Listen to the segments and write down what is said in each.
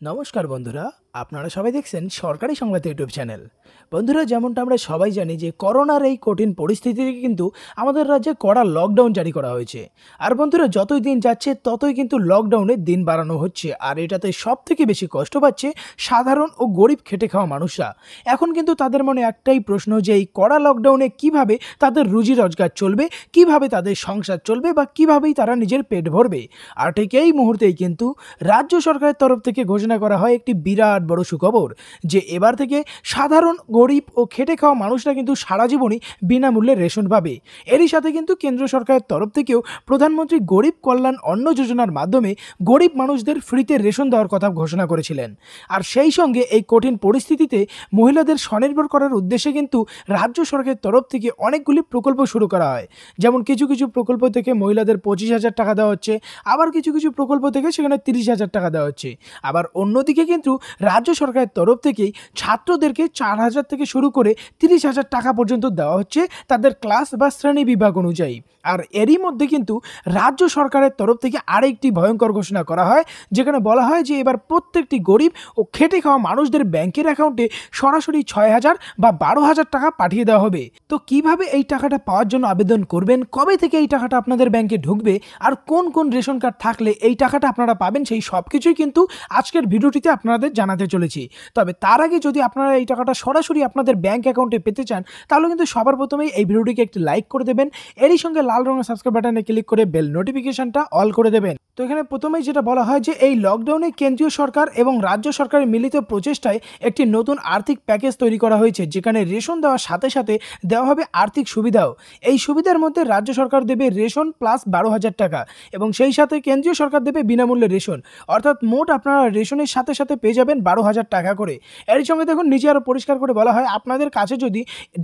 নমস্কার বন্ধুরা, আপনারা সবাই দেখছেন সরকারি সংবাদ ইউটিউব চ্যানেল। বন্ধুরা, যেমনটা আমরা সবাই জানি যে করোনার এই কঠিন পরিস্থিতিতে কিন্তু আমাদের রাজ্যে কড়া লকডাউন জারি করা হয়েছে। আর বন্ধুরা, যতই দিন যাচ্ছে ততই কিন্তু লকডাউনের দিন বাড়ানো হচ্ছে, আর এটাতে সবথেকে বেশি কষ্ট পাচ্ছে সাধারণ ও গরিব খেটে খাওয়া মানুষরা। এখন কিন্তু তাদের মনে একটাই প্রশ্ন যে এই কড়া লকডাউনে কিভাবে তাদের রুজি রোজগার চলবে, কিভাবে তাদের সংসার চলবে বা কিভাবেই তারা নিজের পেট ভরবে। আর ঠিক এই মুহূর্তেই কিন্তু রাজ্য সরকারের তরফ থেকে ঘোষণা করা হয় একটি বিরাট বড় সুখবর, যে এবার থেকে সাধারণ গরিব ও খেটে খাওয়া মানুষরা কিন্তু সারা জীবনই বিনামূল্যে রেশন পাবে। এরই সাথে কিন্তু কেন্দ্র সরকারের তরফ থেকেও প্রধানমন্ত্রী গরিব কল্যাণ অন্ন যোজনার মাধ্যমে গরিব মানুষদের ফ্রিতে রেশন দেওয়ার কথা ঘোষণা করেছিলেন। আর সেই সঙ্গে এই কঠিন পরিস্থিতিতে মহিলাদের স্বনির্ভর করার উদ্দেশ্যে কিন্তু রাজ্য সরকারের তরফ থেকে অনেকগুলি প্রকল্প শুরু করা হয়। যেমন কিছু কিছু প্রকল্প থেকে মহিলাদের 25,000 টাকা দেওয়া হচ্ছে, আবার কিছু কিছু প্রকল্প থেকে সেখানে 30,000 টাকা দেওয়া হচ্ছে। আবার অন্যদিকে কিন্তু রাজ্য সরকারের তরফ থেকেই ছাত্রদেরকে 4,000 থেকে শুরু করে 30,000 টাকা পর্যন্ত দেওয়া হচ্ছে তাদের ক্লাস বা শ্রেণী বিভাগ অনুযায়ী। আর এরই মধ্যে কিন্তু রাজ্য সরকারের তরফ থেকে আরেকটি ভয়ঙ্কর ঘোষণা করা হয়, যেখানে বলা হয় যে এবার প্রত্যেকটি গরিব ও খেটে খাওয়া মানুষদের ব্যাংকের অ্যাকাউন্টে সরাসরি 6,000 বা 12,000 টাকা পাঠিয়ে দেওয়া হবে। তো কিভাবে এই টাকাটা পাওয়ার জন্য আবেদন করবেন, কবে থেকে এই টাকাটা আপনাদের ব্যাংকে ঢুকবে, আর কোন কোন রেশন কার্ড থাকলে এই টাকাটা আপনারা পাবেন, সেই সব কিছুই কিন্তু আজকের ভিডিওটিতে আপনাদের জানাতে চলেছি। তবে তার আগে যদি আপনারা এই টাকাটা সরাসরি আপনাদের ব্যাংক অ্যাকাউন্টে পেতে চান, তাহলে কিন্তু সবার প্রথমেই এই ভিডিওটিকে একটি লাইক করে দেবেন, এরই সঙ্গে লাল রঙের সাবস্ক্রাইব বাটনে ক্লিক করে বেল নোটিফিকেশনটা অল করে দেবেন। তো এখানে প্রথমেই যেটা বলা হয় যে এই লকডাউনে কেন্দ্রীয় সরকার এবং রাজ্য সরকারের মিলিত প্রচেষ্টায় একটি নতুন আর্থিক প্যাকেজ তৈরি করা হয়েছে, যেখানে রেশন দেওয়ার সাথে সাথে দেওয়া হবে আর্থিক সুবিধাও। এই সুবিধার মধ্যে রাজ্য সরকার দেবে রেশন প্লাস 12,000 টাকা, এবং সেই সাথে কেন্দ্রীয় সরকার দেবে বিনামূল্যে রেশন। অর্থাৎ মোট আপনারা রেশনের সাথে সাথে পেয়ে যাবেন 12,000 টাকা করে। এর সঙ্গে দেখুন নিচে আরও পরিষ্কার করে বলা হয়, আপনাদের কাছে যদি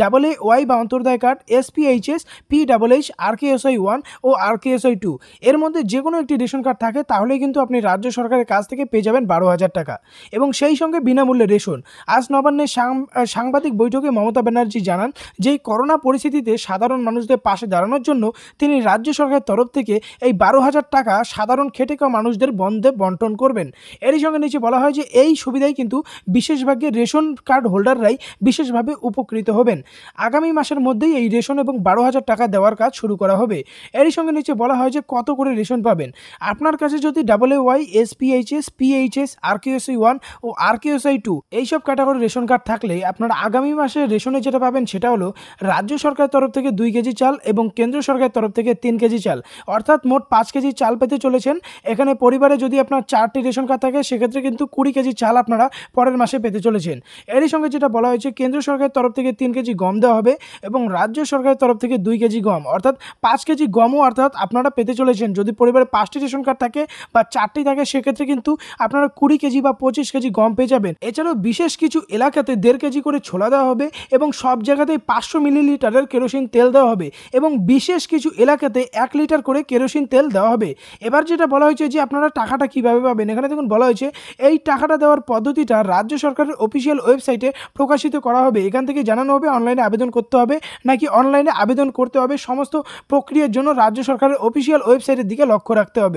AA বা Antyodaya card, SPHS, PHH, RKSI 1 ও RKSI 2 এর মধ্যে যে কোনো একটি রেশন কার্ড থাকে, তাহলেই কিন্তু আপনি রাজ্য সরকারের কাছ থেকে পেয়ে যাবেন 12,000 টাকা এবং সেই সঙ্গে বিনামূল্যে রেশন। আজ নবান্নের সাংবাদিক বৈঠকে মমতা ব্যানার্জি জানান যে এই করোনা পরিস্থিতিতে সাধারণ মানুষদের পাশে দাঁড়ানোর জন্য তিনি রাজ্য সরকারের তরফ থেকে এই 12,000 টাকা সাধারণ খেটে খাওয়া মানুষদের বন্টন করবেন। এরই সঙ্গে নিচে বলা হয় যে এই সুবিধায় কিন্তু বিশেষভাবে রেশন কার্ড হোল্ডাররাই বিশেষভাবে উপকৃত হবেন। আগামী মাসের মধ্যেই এই রেশন এবং 12,000 টাকা দেওয়ার কাজ শুরু করা হবে। এরই সঙ্গে নিচে বলা হয় যে কত করে রেশন পাবেন। আপনার কাছে যদি AA, SPHS, PHS, RKSI 1 ও RKSI 2 এইসব ক্যাটাগরির রেশন কার্ড থাকলে আপনারা আগামী মাসে রেশনে যেটা পাবেন সেটা হলো রাজ্য সরকারের তরফ থেকে 2 কেজি চাল এবং কেন্দ্র সরকারের তরফ থেকে 3 কেজি চাল, অর্থাৎ মোট 5 কেজি চাল পেতে চলেছেন। এখানে পরিবারে যদি আপনার 4টি রেশন কার্ড থাকে, সেক্ষেত্রে কিন্তু 20 কেজি চাল আপনারা পরের মাসে পেতে চলেছেন। এরই সঙ্গে যেটা বলা হয়েছে, কেন্দ্র সরকারের তরফ থেকে 3 কেজি গম দেওয়া হবে এবং রাজ্য সরকারের তরফ থেকে 2 কেজি গম, অর্থাৎ 5 কেজি গমও অর্থাৎ আপনারা পেতে চলেছেন। যদি পরিবারে 5টি রেশন কার্ড থাকে বা 4টি থাকে, সেক্ষেত্রে কিন্তু আপনারা 20 কেজি বা 25 কেজি গম পেয়ে যাবেন। এছাড়াও বিশেষ কিছু এলাকাতে 1.5 কেজি করে ছোলা দেওয়া হবে এবং সব জায়গাতেই 500 মিলিলিটারের কেরোসিন তেল দেওয়া হবে এবং বিশেষ কিছু এলাকাতে 1 লিটার করে কেরোসিন তেল দেওয়া হবে। এবার যেটা বলা হয়েছে যে আপনারা টাকাটা কিভাবে পাবেন, এখানে দেখুন বলা হয়েছে এই টাকাটা দেওয়ার পদ্ধতিটা রাজ্য সরকারের অফিসিয়াল ওয়েবসাইটে প্রকাশিত করা হবে। এখান থেকে জানানো হবে অনলাইনে আবেদন করতে হবে নাকি অনলাইনে আবেদন করতে হবে। সমস্ত প্রক্রিয়ার জন্য রাজ্য সরকারের অফিসিয়াল ওয়েবসাইটের দিকে লক্ষ্য রাখতে হবে।